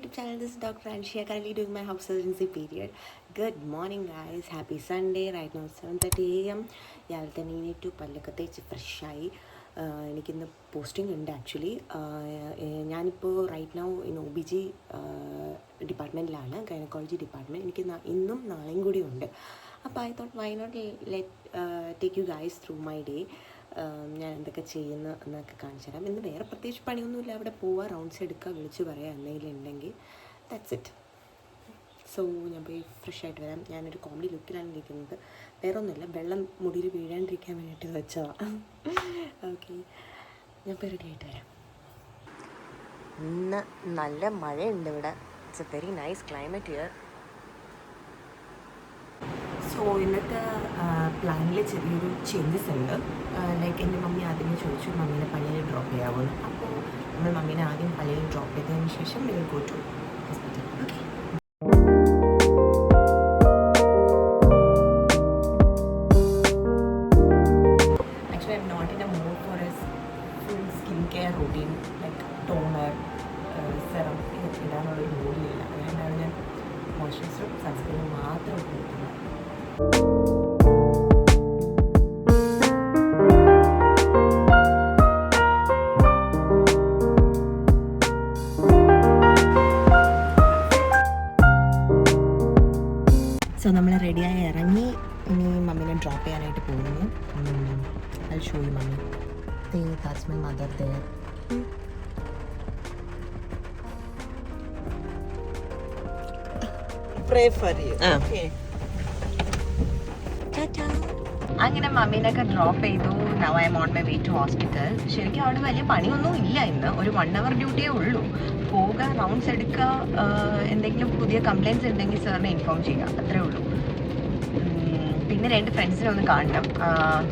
YouTube channel. This is Dr. Anshia, currently doing my house surgency period. Good morning guys, happy Sunday. Right now 7:30 AM. രാവിലെ തന്നെ എണീറ്റു, പല്ലൊക്കെ തേച്ച് ഫ്രഷായി. എനിക്കിന്ന് പോസ്റ്റിംഗ് ഉണ്ട് ആക്ച്വലി. ഞാനിപ്പോൾ റൈറ്റ് നൗ ഇൻ OBG ഡിപ്പാർട്ട്മെൻറ്റിലാണ്, ഗൈനക്കോളജി ഡിപ്പാർട്ട്മെൻറ്റ്. എനിക്ക് ഇന്നും നാളെയും കൂടി ഉണ്ട്. അപ്പോൾ I thought why not take you guys through my day. ഞാൻ എന്തൊക്കെ ചെയ്യുന്നു എന്നൊക്കെ കാണിച്ചു തരാം. ഇന്ന് വേറെ പ്രത്യേകിച്ച് പണിയൊന്നുമില്ല, അവിടെ പോവുക, റൗണ്ട്സ് എടുക്കുക, വിളിച്ച് പറയുക, എന്തെങ്കിലും ഉണ്ടെങ്കിൽ ദാറ്റ്സ് ഇറ്റ്. സോ ഞാൻ പോയി ഫ്രഷ് ആയിട്ട് വരാം. ഞാനൊരു കോമഡി ലുക്കിലാണ് ഇരിക്കുന്നത്, വേറെ ഒന്നുമില്ല, വെള്ളം മുടിയിൽ വീഴാണ്ടിരിക്കാൻ വേണ്ടിയിട്ട് വെച്ചതാണ്. ഓക്കെ, ഞാൻ പോയി റെഡി ആയിട്ട് വരാം. ഇന്ന് നല്ല മഴയുണ്ട് ഇവിടെ. It's A very nice climate here. So ഇന്നത്തെ പ്ലാനിൽ ചെറിയൊരു ചേഞ്ചസ് ഉണ്ട്. ലൈക്ക് എൻ്റെ മമ്മി ആദ്യമേ ചോദിച്ചു മമ്മീനെ പള്ളിയിൽ ഡ്രോപ്പ് ചെയ്യാവുന്നു. അപ്പോൾ നമ്മൾ മമ്മീനെ ആദ്യം പള്ളിയിൽ ഡ്രോപ്പ് ചെയ്തതിന് ശേഷം will go to hospital. Okay. Actually I'm not in a mood for a full skin care routine like toner, serum ഇടാനുള്ളൊരു മൂഡിലില്ല. അതുകൊണ്ടാണ് ഞാൻ മോയ്സ്ചറൈസറും സൺസ്ക്രീനും മാത്രം ഉപയോഗിക്കുന്നത്. സോ നമ്മൾ റെഡിയായി ഇറങ്ങി, ഇനി മമ്മീനെ ഡ്രോപ്പ് ചെയ്യാനായിട്ട് പോകുന്നു. I show you mummy. That's my mother there. Pray for you. Okay. അങ്ങനെ മമ്മീനൊക്കെ ഡ്രോപ്പ് ചെയ്തു. Now I'm on my way to hospital. ശരിക്കും അവിടെ വലിയ പണിയൊന്നും ഇല്ല. ഇന്ന് ഒരു 1 hour ഡ്യൂട്ടിയേ ഉള്ളൂ. പോവുക, റൗണ്ട്സ് എടുക്കുക, എന്തെങ്കിലും പുതിയ കംപ്ലയിൻറ്റ്സ് ഉണ്ടെങ്കിൽ സാറിനെ ഇൻഫോം ചെയ്യുക, അത്രേ ഉള്ളൂ. പിന്നെ 2 ഫ്രണ്ട്സിനെ ഒന്ന് കാണണം.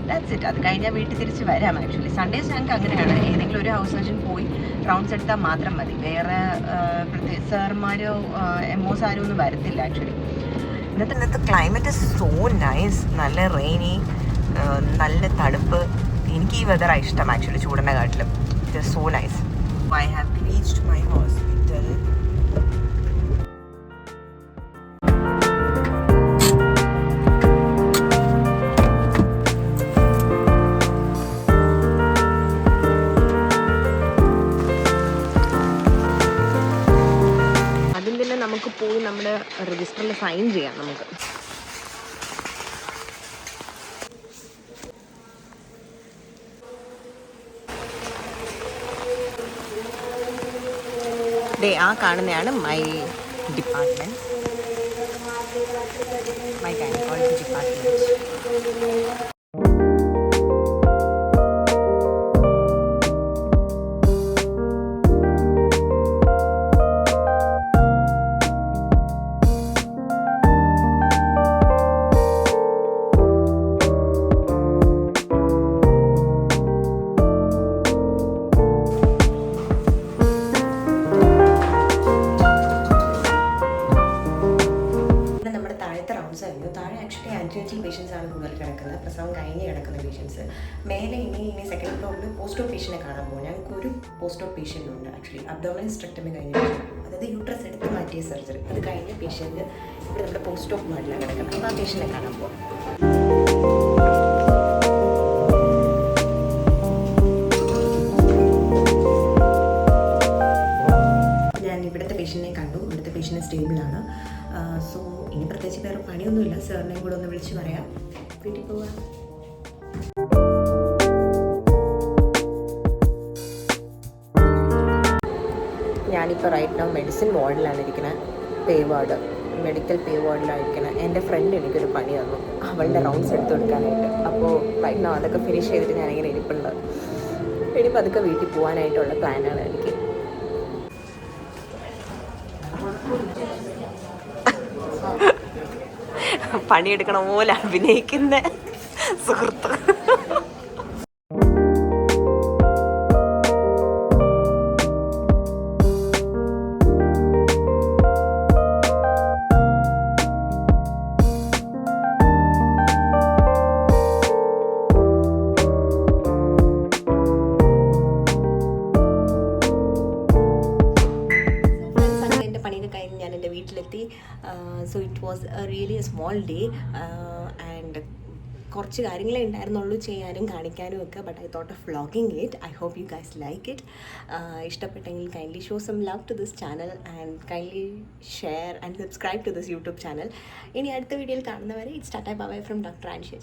That's it. അത് കഴിഞ്ഞാൽ വീട്ടിൽ തിരിച്ച് വരാം. ആക്ച്വലി സൺഡേസ് ഞങ്ങൾക്ക് അങ്ങനെയാണ്, ഏതെങ്കിലും ഒരു ഹൗസ് സർജൻ പോയി റൗണ്ട്സ് എടുത്താൽ മാത്രം മതി. വേറെ സാർമാരോ MOs ആരും ഒന്നും വരത്തില്ല ആക്ച്വലി. ഇന്നത്തെ ക്ലൈമറ്റ് സോ നൈസ്. നല്ല റെയിനി, നല്ല തണുപ്പ്. എനിക്ക് ഈ വെതറാണ് ഇഷ്ടം ആക്ച്വലി, ചൂടിൻ്റെ കാട്ടിലും. It so nice. I have reached my hospital. ആദ്യം തന്നെ നമുക്ക് പോയി നമ്മുടെ രജിസ്റ്ററിൽ സൈൻ ചെയ്യാം. നമുക്ക് ആ കാണുന്നതാണ് my department, my gynaecology department. താഴെ ആക്ച്വലി ആൻറ്റിനേറ്റൽ പേഷ്യൻസ് ആണ് കൂടുതൽ കിടക്കുന്നത്, പ്രസവം കഴിഞ്ഞ് കിടക്കുന്ന പേഷ്യൻസ്. മേലെ ഇനി സെക്കൻഡ് ഫ്ലോറിൽ പോസ്റ്റ് ഓഫ് പേഷ്യനെ കാണാൻ പോകും. ഞങ്ങൾക്ക് ഒരു പോസ്റ്റ് ഓഫ് പേഷ്യൻ്റ് ഉണ്ട് ആക്ച്വലി, അബ്ഡോമിനൽ സ്ട്രക്ടമി കഴിഞ്ഞ പേഷ്യൻ, അതായത് യൂട്രസ് എടുത്ത് മാറ്റിയ സർജറി. അത് കഴിഞ്ഞ പേഷ്യൻ്റ് ഇവിടെ നമ്മുടെ പോസ്റ്റ് ഓഫ് വാർഡിലാണ് കിടക്കുന്നത്. അപ്പോൾ ആ പേഷ്യനെ കാണാൻ പോകും. ഞാൻ ഇവിടുത്തെ പേഷ്യൻറ്റിനെ കണ്ടു. ഇവിടുത്തെ പേഷ്യൻ്റ് സ്റ്റേബിളാണ്. സോ ഇനി പ്രത്യേകിച്ച് വേറെ പണിയൊന്നുമില്ല. സാറിനെയും കൂടെ ഒന്ന് വിളിച്ച് പറയാം, വീട്ടിൽ പോവാം. ഞാനിപ്പോൾ റൈറ്റ് നൗ മെഡിസിൻ വാർഡിലാണ് ഇരിക്കുന്നത്, പേ വാർഡ്, മെഡിക്കൽ പേ വാർഡിലായിരിക്കണം. എൻ്റെ ഫ്രണ്ട് എനിക്കൊരു പണി തന്നു, അവളുടെ റൗണ്ട്സ് എടുത്ത് കൊടുക്കാനായിട്ട്. അപ്പോൾ റൈറ്റ് നൗ അതൊക്കെ ഫിനിഷ് ചെയ്തിട്ട് ഞാനിങ്ങനെ ഇരിപ്പുണ്ട്. ഇനിയിപ്പോൾ അതൊക്കെ വീട്ടിൽ പോകാനായിട്ടുള്ള പ്ലാനാണ് എനിക്ക്. പണിയെടുക്കണ പോലെ അഭിനയിക്കുന്ന സുഹൃത്ത്. Was really a small day and കുറച്ച് കാര്യങ്ങളേ ഉണ്ടായിരുന്നുള്ളൂ ചെയ്യാനും കാണിക്കാനും ഒക്കെ. But I thought of vlogging it. I hope you guys like it. ഇഷ്ടപ്പെട്ടെങ്കിൽ kindly show some love to this channel and kindly share and subscribe to this YouTube channel. ഇനി അടുത്ത വീഡിയോയിൽ കാണുന്നവരെ it's tata bye from doctor Anshi.